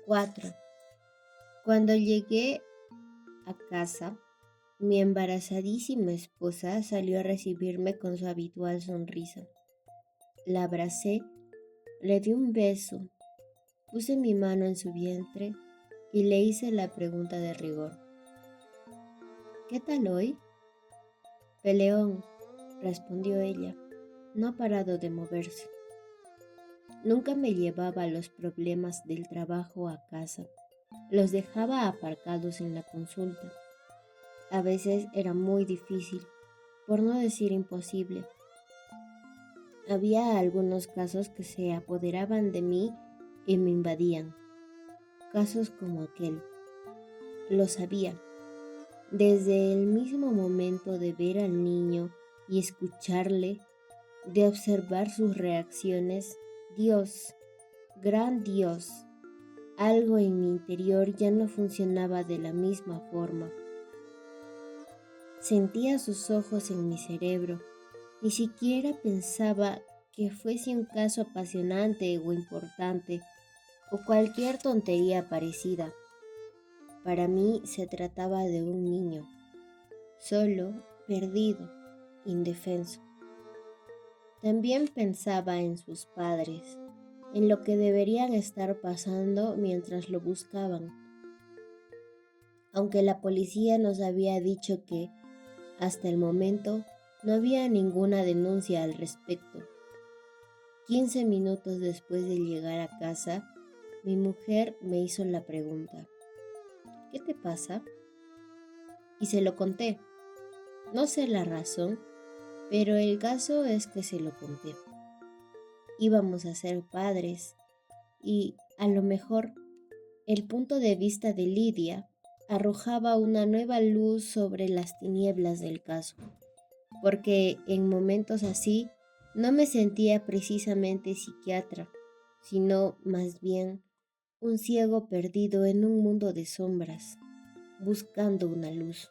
4. Cuando llegué a casa, mi embarazadísima esposa salió a recibirme con su habitual sonrisa. La abracé, le di un beso, puse mi mano en su vientre y le hice la pregunta de rigor. ¿Qué tal hoy? Peleón, respondió ella. No ha parado de moverse. Nunca me llevaba los problemas del trabajo a casa. Los dejaba aparcados en la consulta. A veces era muy difícil, por no decir imposible. Había algunos casos que se apoderaban de mí y me invadían. Casos como aquel. Lo sabía. Desde el mismo momento de ver al niño y escucharle, de observar sus reacciones, Dios, gran Dios, algo en mi interior ya no funcionaba de la misma forma. Sentía sus ojos en mi cerebro. Ni siquiera pensaba que fuese un caso apasionante o importante o cualquier tontería parecida. Para mí se trataba de un niño, solo, perdido, indefenso. También pensaba en sus padres, en lo que deberían estar pasando mientras lo buscaban. Aunque la policía nos había dicho que, hasta el momento, no había ninguna denuncia al respecto. 15 minutos después de llegar a casa, mi mujer me hizo la pregunta, ¿qué te pasa? Y se lo conté. No sé la razón, pero el caso es que se lo conté. Íbamos a ser padres y, a lo mejor, el punto de vista de Lidia arrojaba una nueva luz sobre las tinieblas del caso, porque en momentos así no me sentía precisamente psiquiatra, sino más bien un ciego perdido en un mundo de sombras, buscando una luz.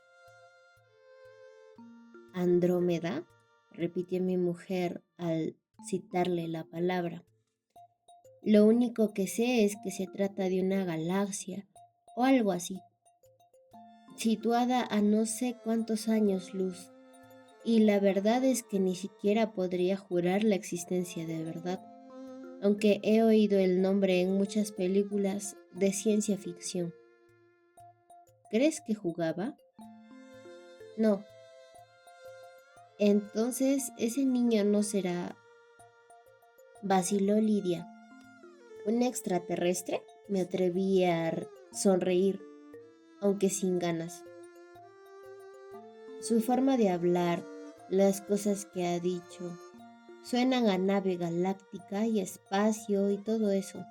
¿Andrómeda?, repitió mi mujer al citarle la palabra. Lo único que sé es que se trata de una galaxia o algo así, situada a no sé cuántos años luz, y la verdad es que ni siquiera podría jurar la existencia de verdad, aunque he oído el nombre en muchas películas de ciencia ficción. ¿Crees que jugaba? No. Entonces ese niño no será... vaciló Lidia. ¿Un extraterrestre? Me atreví a sonreír, aunque sin ganas. Su forma de hablar, las cosas que ha dicho, suenan a nave galáctica y espacio y todo eso.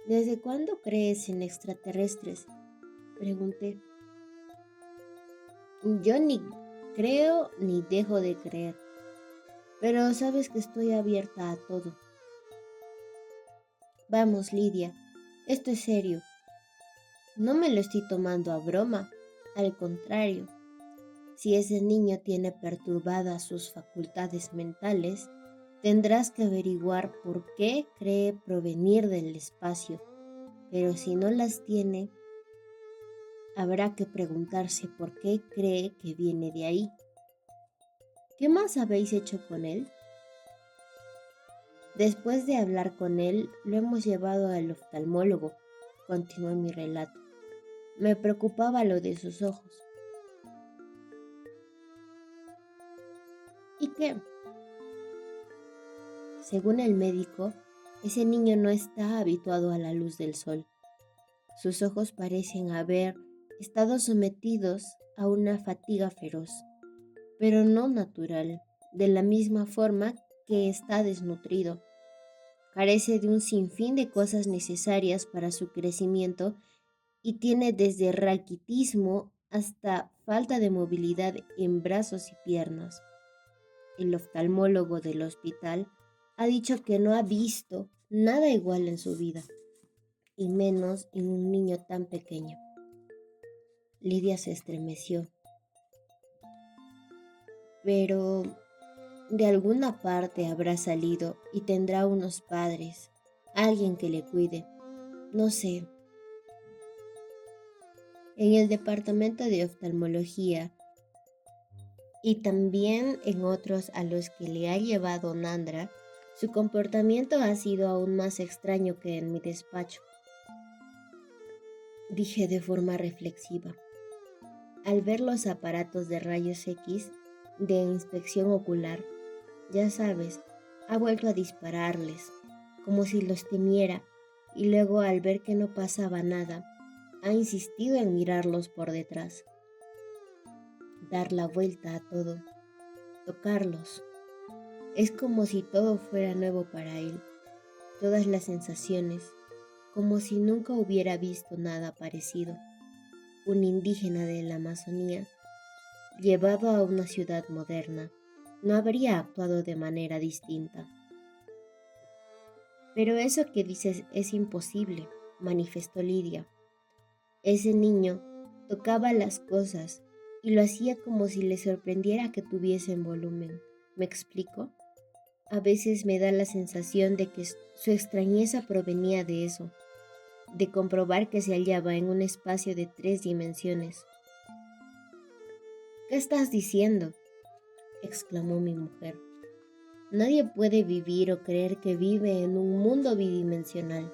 ¿Desde cuándo crees en extraterrestres?, pregunté. Yo ni creo ni dejo de creer, pero sabes que estoy abierta a todo. Vamos, Lidia, esto es serio. No me lo estoy tomando a broma, al contrario. Si ese niño tiene perturbadas sus facultades mentales, tendrás que averiguar por qué cree provenir del espacio, pero si no las tiene, habrá que preguntarse por qué cree que viene de ahí. ¿Qué más habéis hecho con él? Después de hablar con él, lo hemos llevado al oftalmólogo, continuó mi relato. Me preocupaba lo de sus ojos. ¿Y qué? Según el médico, ese niño no está habituado a la luz del sol. Sus ojos parecen haber estado sometidos a una fatiga feroz, pero no natural, de la misma forma que está desnutrido. Carece de un sinfín de cosas necesarias para su crecimiento y tiene desde raquitismo hasta falta de movilidad en brazos y piernas. El oftalmólogo del hospital ha dicho que no ha visto nada igual en su vida, y menos en un niño tan pequeño. Lidia se estremeció. Pero de alguna parte habrá salido y tendrá unos padres, alguien que le cuide. No sé. En el departamento de oftalmología y también en otros a los que le ha llevado Nandra, su comportamiento ha sido aún más extraño que en mi despacho, dije de forma reflexiva. Al ver los aparatos de rayos X de inspección ocular, ya sabes, ha vuelto a dispararles, como si los temiera, y luego al ver que no pasaba nada, ha insistido en mirarlos por detrás, dar la vuelta a todo, tocarlos. Es como si todo fuera nuevo para él, todas las sensaciones, como si nunca hubiera visto nada parecido. Un indígena de la Amazonía, llevado a una ciudad moderna, no habría actuado de manera distinta. Pero eso que dices es imposible, manifestó Lidia. Ese niño tocaba las cosas y lo hacía como si le sorprendiera que tuviesen volumen. ¿Me explico? A veces me da la sensación de que su extrañeza provenía de eso, de comprobar que se hallaba en un espacio de 3 dimensiones. ¿Qué estás diciendo?, exclamó mi mujer. Nadie puede vivir o creer que vive en un mundo bidimensional.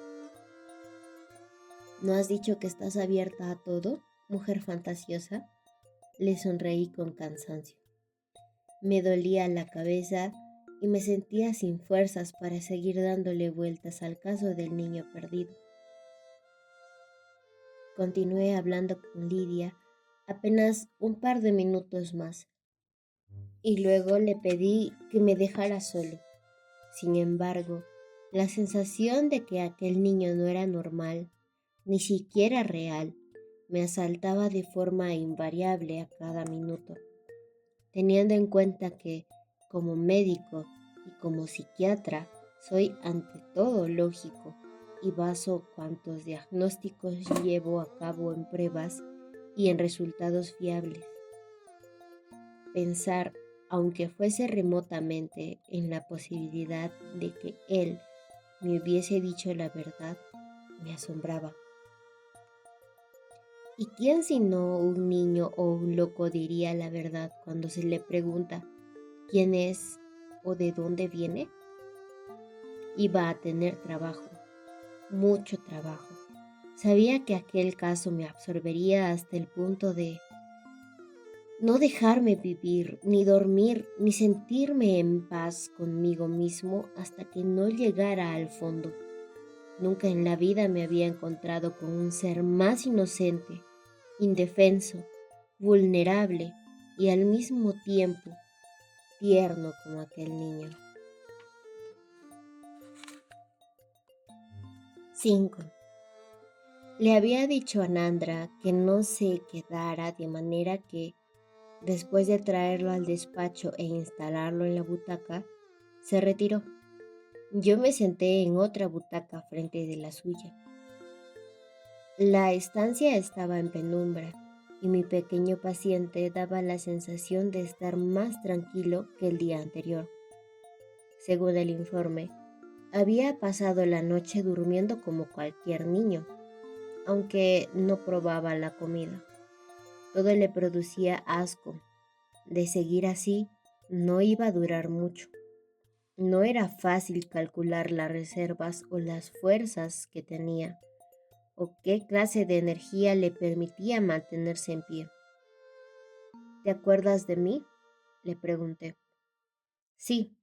¿No has dicho que estás abierta a todo, mujer fantasiosa? Le sonreí con cansancio. Me dolía la cabeza y me sentía sin fuerzas para seguir dándole vueltas al caso del niño perdido. Continué hablando con Lidia apenas un par de minutos más y luego le pedí que me dejara solo. Sin embargo, la sensación de que aquel niño no era normal, ni siquiera real, me asaltaba de forma invariable a cada minuto, teniendo en cuenta que, como médico y como psiquiatra, soy ante todo lógico y baso cuantos diagnósticos llevo a cabo en pruebas y en resultados fiables. Pensar, aunque fuese remotamente, en la posibilidad de que él me hubiese dicho la verdad, me asombraba. ¿Y quién sino un niño o un loco diría la verdad cuando se le pregunta quién es o de dónde viene? Iba a tener trabajo, mucho trabajo. Sabía que aquel caso me absorbería hasta el punto de no dejarme vivir, ni dormir, ni sentirme en paz conmigo mismo hasta que no llegara al fondo. Nunca en la vida me había encontrado con un ser más inocente, indefenso, vulnerable y al mismo tiempo tierno como aquel niño. 5. Le había dicho a Nandra que no se quedara, de manera que, después de traerlo al despacho e instalarlo en la butaca, se retiró. Yo me senté en otra butaca frente de la suya. La estancia estaba en penumbra y mi pequeño paciente daba la sensación de estar más tranquilo que el día anterior. Según el informe, había pasado la noche durmiendo como cualquier niño, aunque no probaba la comida. Todo le producía asco. De seguir así, no iba a durar mucho. No era fácil calcular las reservas o las fuerzas que tenía, o qué clase de energía le permitía mantenerse en pie. ¿Te acuerdas de mí?, le pregunté. Sí,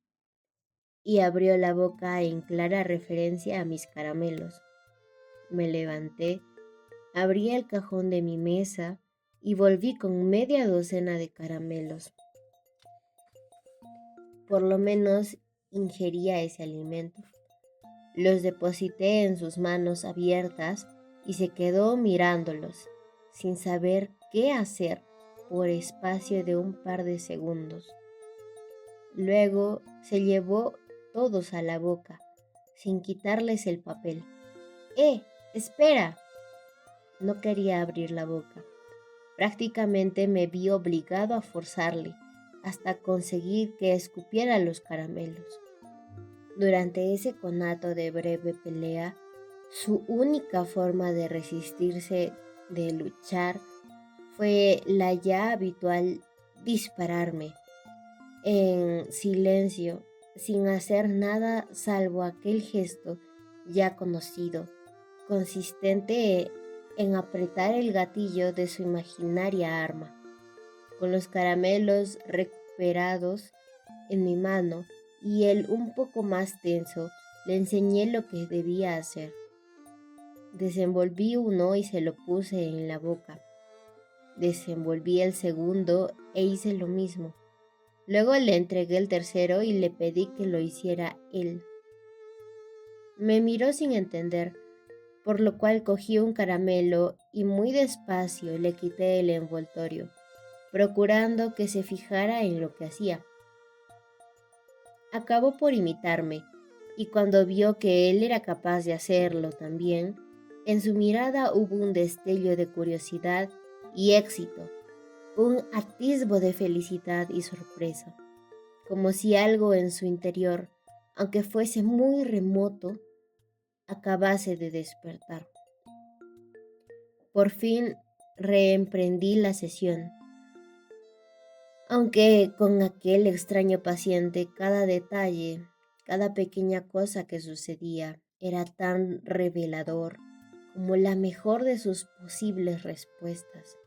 y abrió la boca en clara referencia a mis caramelos. Me levanté, abrí el cajón de mi mesa y volví con media docena de caramelos. Por lo menos ingería ese alimento. Los deposité en sus manos abiertas y se quedó mirándolos, sin saber qué hacer por espacio de un par de segundos. Luego se llevó todos a la boca, sin quitarles el papel. ¡Espera! No quería abrir la boca. Prácticamente me vi obligado a forzarle hasta conseguir que escupiera los caramelos. Durante ese conato de breve pelea, Su única forma de resistirse, de luchar, fue la ya habitual dispararme en silencio, sin hacer nada salvo aquel gesto ya conocido, consistente en apretar el gatillo de su imaginaria arma. Con los caramelos recuperados en mi mano y él un poco más tenso, le enseñé lo que debía hacer. Desenvolví uno y se lo puse en la boca. Desenvolví el segundo e hice lo mismo. Luego le entregué el tercero y le pedí que lo hiciera él. Me miró sin entender, por lo cual cogí un caramelo y muy despacio le quité el envoltorio, procurando que se fijara en lo que hacía. Acabó por imitarme, y cuando vio que él era capaz de hacerlo también, en su mirada hubo un destello de curiosidad y éxito, un atisbo de felicidad y sorpresa, como si algo en su interior, aunque fuese muy remoto, acabase de despertar. Por fin reemprendí la sesión, aunque con aquel extraño paciente cada detalle, cada pequeña cosa que sucedía era tan revelador como la mejor de sus posibles respuestas.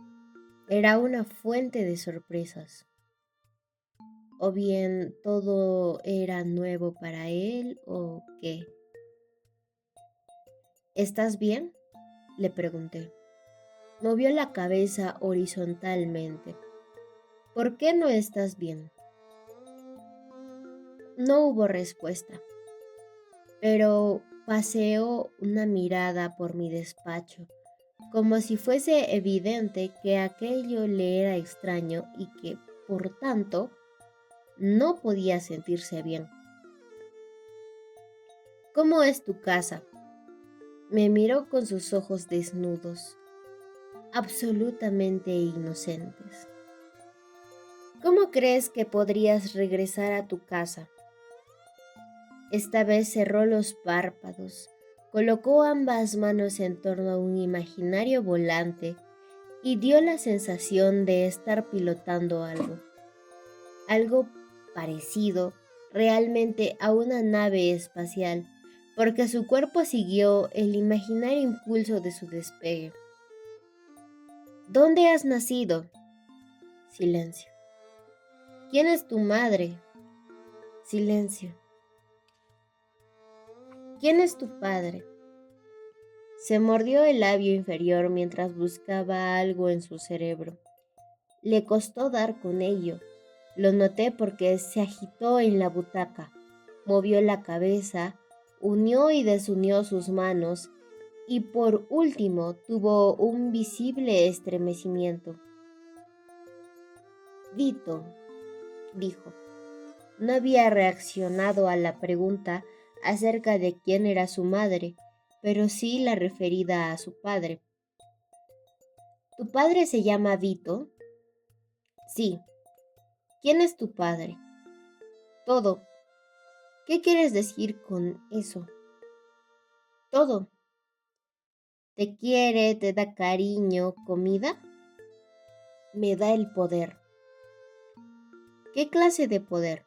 Era una fuente de sorpresas. O bien todo era nuevo para él o qué. ¿Estás bien?, le pregunté. Movió la cabeza horizontalmente. ¿Por qué no estás bien? No hubo respuesta, pero paseó una mirada por mi despacho, como si fuese evidente que aquello le era extraño y que, por tanto, no podía sentirse bien. ¿Cómo es tu casa? Me miró con sus ojos desnudos, absolutamente inocentes. ¿Cómo crees que podrías regresar a tu casa? Esta vez cerró los párpados, colocó ambas manos en torno a un imaginario volante y dio la sensación de estar pilotando algo parecido realmente a una nave espacial, porque su cuerpo siguió el imaginario impulso de su despegue. ¿Dónde has nacido? Silencio. ¿Quién es tu madre? Silencio. ¿Quién es tu padre? Se mordió el labio inferior mientras buscaba algo en su cerebro. Le costó dar con ello. Lo noté porque se agitó en la butaca, movió la cabeza, unió y desunió sus manos y por último tuvo un visible estremecimiento. Vito, dijo. No había reaccionado a la pregunta acerca de quién era su madre, pero sí la referida a su padre. ¿Tu padre se llama Vito? Sí. ¿Quién es tu padre? Todo. ¿Qué quieres decir con eso? Todo. ¿Te quiere, te da cariño, comida? Me da el poder. ¿Qué clase de poder?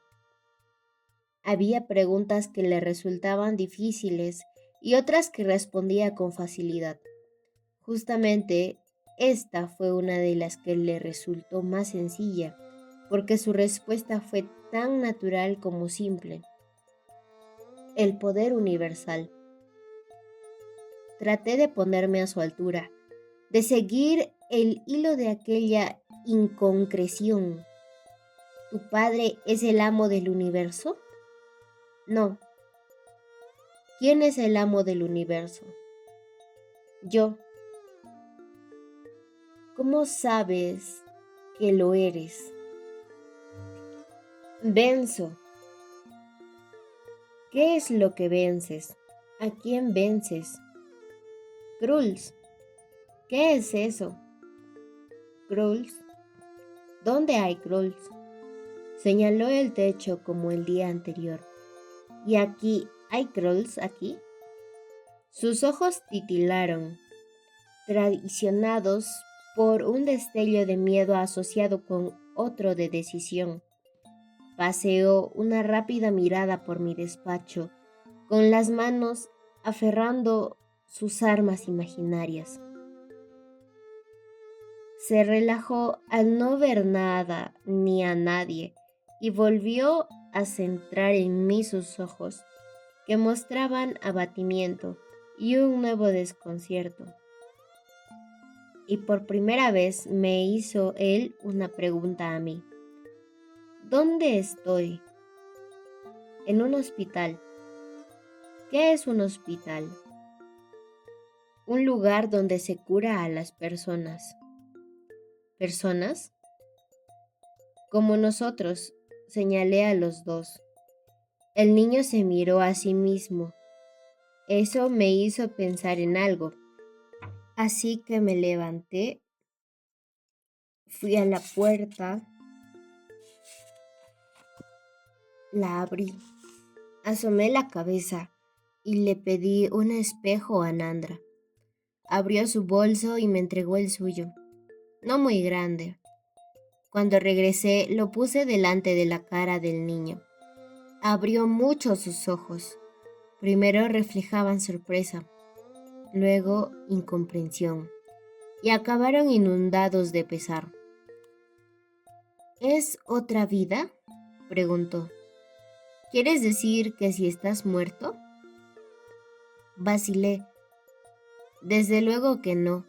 Había preguntas que le resultaban difíciles y otras que respondía con facilidad. Justamente esta fue una de las que le resultó más sencilla, porque su respuesta fue tan natural como simple. El poder universal. Traté de ponerme a su altura, de seguir el hilo de aquella inconcreción. ¿Tu padre es el amo del universo? No. ¿Quién es el amo del universo? Yo. ¿Cómo sabes que lo eres? Venzo. ¿Qué es lo que vences? ¿A quién vences? Krulls. ¿Qué es eso? Krulls. ¿Dónde hay Krulls? Señaló el techo como el día anterior. ¿Y aquí hay Krulls aquí? Sus ojos titilaron, traicionados por un destello de miedo asociado con otro de decisión. Paseó una rápida mirada por mi despacho, con las manos aferrando sus armas imaginarias. Se relajó al no ver nada ni a nadie y volvió a centrar en mí sus ojos, que mostraban abatimiento y un nuevo desconcierto. Y por primera vez me hizo él una pregunta a mí. ¿Dónde estoy? En un hospital. ¿Qué es un hospital? Un lugar donde se cura a las personas. ¿Personas? Como nosotros, señalé a los dos. El niño se miró a sí mismo. Eso me hizo pensar en algo. Así que me levanté, fui a la puerta, la abrí, asomé la cabeza y le pedí un espejo a Nandra. Abrió su bolso y me entregó el suyo, no muy grande. Cuando regresé, lo puse delante de la cara del niño. Abrió mucho sus ojos. Primero reflejaban sorpresa, luego incomprensión, y acabaron inundados de pesar. ¿Es otra vida?, preguntó. ¿Quieres decir que si estás muerto? Vacilé. Desde luego que no.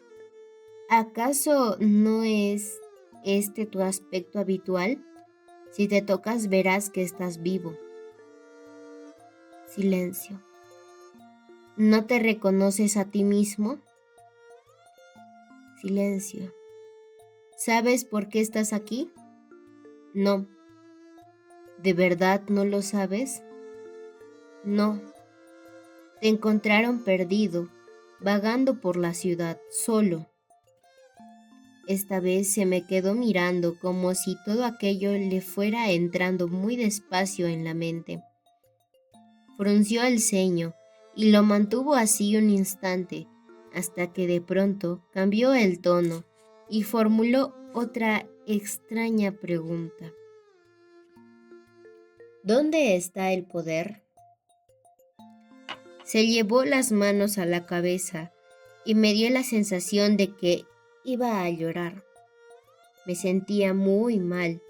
¿Acaso no es este tu aspecto habitual? Si te tocas verás que estás vivo. Silencio. ¿No te reconoces a ti mismo? Silencio. ¿Sabes por qué estás aquí? No. ¿De verdad no lo sabes? No. Te encontraron perdido, vagando por la ciudad, solo. Esta vez se me quedó mirando como si todo aquello le fuera entrando muy despacio en la mente. Frunció el ceño y lo mantuvo así un instante, hasta que de pronto cambió el tono y formuló otra extraña pregunta. ¿Dónde está el poder? Se llevó las manos a la cabeza y me dio la sensación de que iba a llorar. Me sentía muy mal,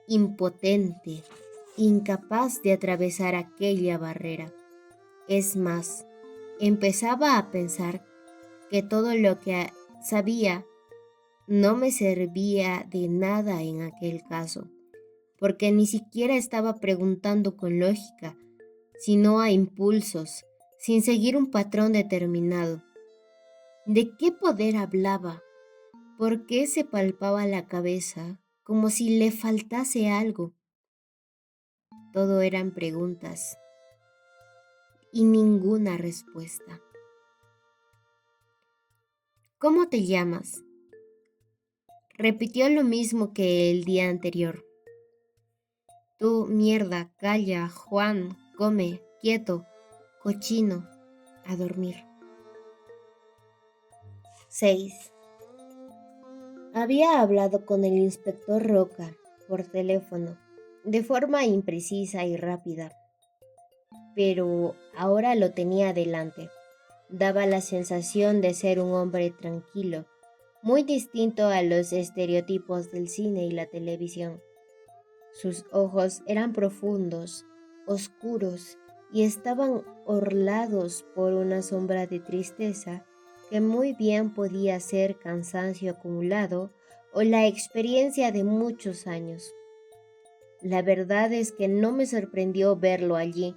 impotente, incapaz de atravesar aquella barrera. Es más, empezaba a pensar que todo lo que sabía no me servía de nada en aquel caso, porque ni siquiera estaba preguntando con lógica, sino a impulsos, sin seguir un patrón determinado. ¿De qué poder hablaba? ¿Por qué se palpaba la cabeza como si le faltase algo? Todo eran preguntas y ninguna respuesta. ¿Cómo te llamas? Repitió lo mismo que el día anterior. Tú, mierda, calla, Juan, come, quieto, cochino, a dormir. 6. Había hablado con el inspector Roca por teléfono, de forma imprecisa y rápida, pero ahora lo tenía delante. Daba la sensación de ser un hombre tranquilo, muy distinto a los estereotipos del cine y la televisión. Sus ojos eran profundos, oscuros y estaban orlados por una sombra de tristeza que muy bien podía ser cansancio acumulado o la experiencia de muchos años. La verdad es que no me sorprendió verlo allí,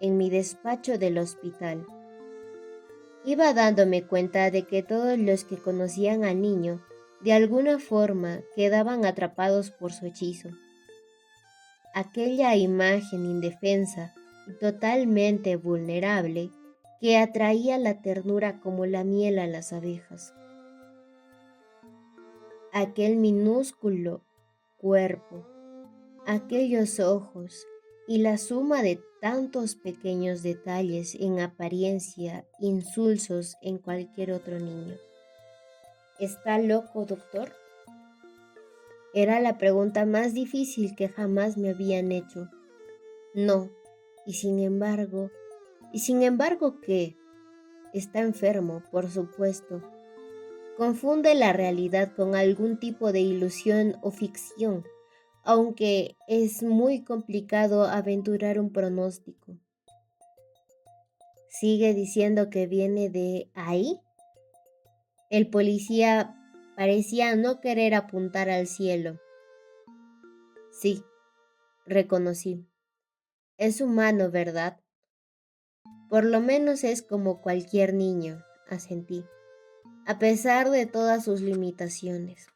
en mi despacho del hospital. Iba dándome cuenta de que todos los que conocían al niño, de alguna forma, quedaban atrapados por su hechizo. Aquella imagen indefensa y totalmente vulnerable que atraía la ternura como la miel a las abejas. Aquel minúsculo cuerpo, aquellos ojos y la suma de tantos pequeños detalles en apariencia insulsos en cualquier otro niño. ¿Está loco, doctor? Era la pregunta más difícil que jamás me habían hecho. No, y sin embargo, ¿qué? Está enfermo, por supuesto. Confunde la realidad con algún tipo de ilusión o ficción, aunque es muy complicado aventurar un pronóstico. ¿Sigue diciendo que viene de ahí? El policía parecía no querer apuntar al cielo. Sí, reconocí. Es humano, ¿verdad? Por lo menos es como cualquier niño, asentí, a pesar de todas sus limitaciones.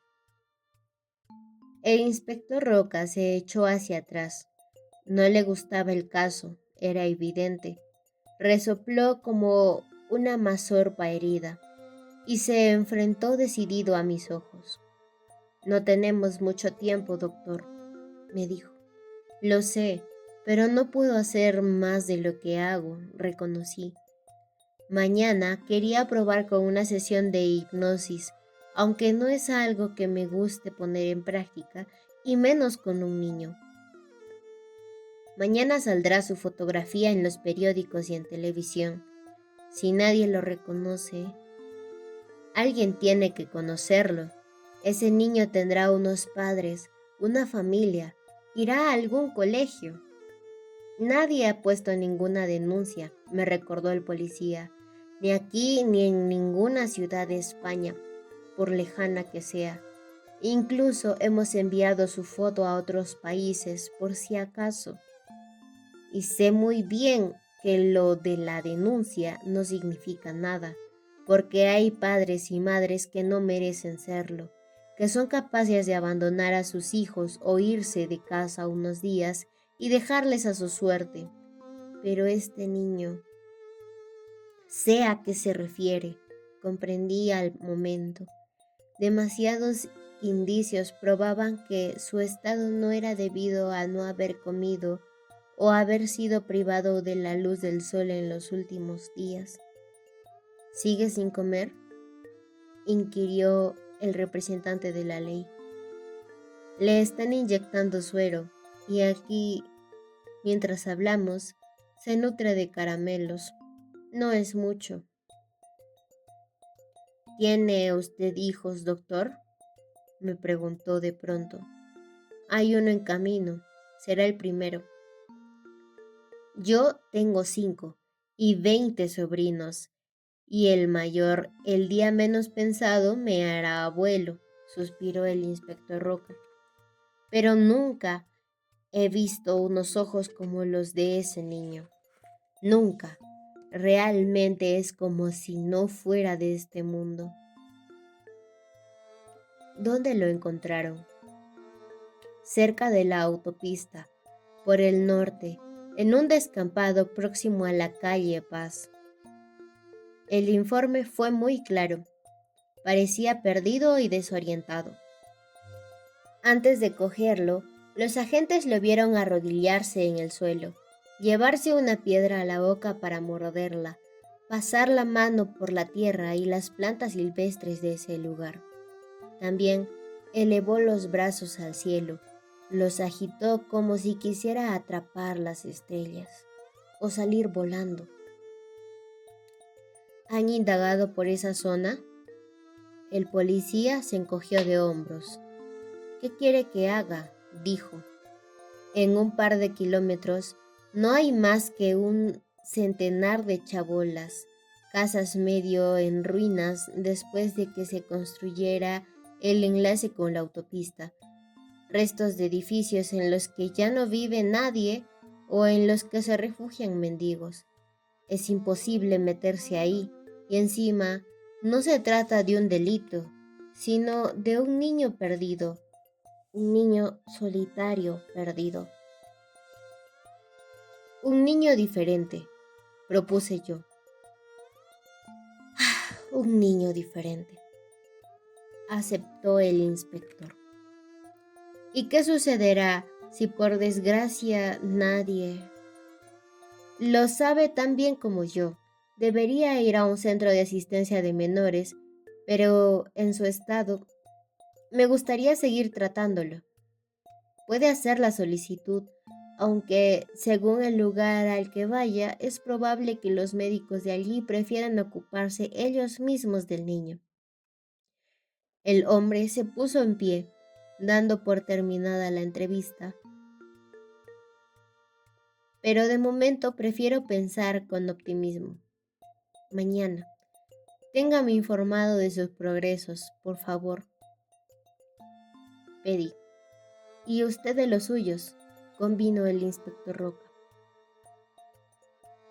El inspector Roca se echó hacia atrás. No le gustaba el caso, era evidente. Resopló como una mazorpa herida y se enfrentó decidido a mis ojos. No tenemos mucho tiempo, doctor, me dijo. Lo sé, pero no puedo hacer más de lo que hago, reconocí. Mañana quería probar con una sesión de hipnosis, aunque no es algo que me guste poner en práctica, y menos con un niño. Mañana saldrá su fotografía en los periódicos y en televisión. Si nadie lo reconoce, alguien tiene que conocerlo. Ese niño tendrá unos padres, una familia, irá a algún colegio. Nadie ha puesto ninguna denuncia, me recordó el policía, ni aquí ni en ninguna ciudad de España, por lejana que sea. Incluso hemos enviado su foto a otros países por si acaso. Y sé muy bien que lo de la denuncia no significa nada, porque hay padres y madres que no merecen serlo, que son capaces de abandonar a sus hijos o irse de casa unos días y dejarles a su suerte. Pero este niño, sé a qué se refiere, comprendí al momento. Demasiados indicios probaban que su estado no era debido a no haber comido o haber sido privado de la luz del sol en los últimos días. ¿Sigue sin comer?, inquirió el representante de la ley. Le están inyectando suero y aquí, mientras hablamos, se nutre de caramelos. No es mucho. ¿Tiene usted hijos, doctor?, me preguntó de pronto. Hay uno en camino. Será el primero. Yo tengo 5 y 20 sobrinos, y el mayor, el día menos pensado, me hará abuelo, suspiró el inspector Roca. Pero nunca he visto unos ojos como los de ese niño. Nunca. Realmente es como si no fuera de este mundo. ¿Dónde lo encontraron? Cerca de la autopista, por el norte, en un descampado próximo a la calle Paz. El informe fue muy claro. Parecía perdido y desorientado. Antes de cogerlo, los agentes lo vieron arrodillarse en el suelo, llevarse una piedra a la boca para morderla, pasar la mano por la tierra y las plantas silvestres de ese lugar. También elevó los brazos al cielo, los agitó como si quisiera atrapar las estrellas o salir volando. ¿Han indagado por esa zona? El policía se encogió de hombros. ¿Qué quiere que haga?, dijo. En un par de kilómetros no hay más que un centenar de chabolas, casas medio en ruinas después de que se construyera el enlace con la autopista, restos de edificios en los que ya no vive nadie o en los que se refugian mendigos. Es imposible meterse ahí, y encima no se trata de un delito, sino de un niño perdido, un niño solitario perdido. Un niño diferente, propuse yo. Un niño diferente, aceptó el inspector. ¿Y qué sucederá si por desgracia nadie... Lo sabe tan bien como yo. Debería ir a un centro de asistencia de menores, pero en su estado me gustaría seguir tratándolo. Puede hacer la solicitud, aunque según el lugar al que vaya, es probable que los médicos de allí prefieran ocuparse ellos mismos del niño. El hombre se puso en pie, dando por terminada la entrevista, pero de momento prefiero pensar con optimismo. Mañana, téngame informado de sus progresos, por favor, pedí. Y usted de los suyos, convino el inspector Roca.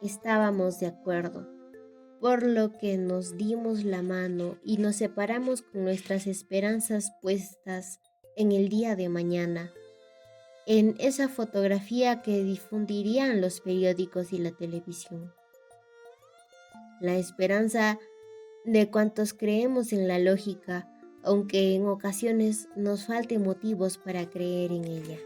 Estábamos de acuerdo, por lo que nos dimos la mano y nos separamos con nuestras esperanzas puestas en el día de mañana, en esa fotografía que difundirían los periódicos y la televisión. La esperanza de cuantos creemos en la lógica, aunque en ocasiones nos falten motivos para creer en ella.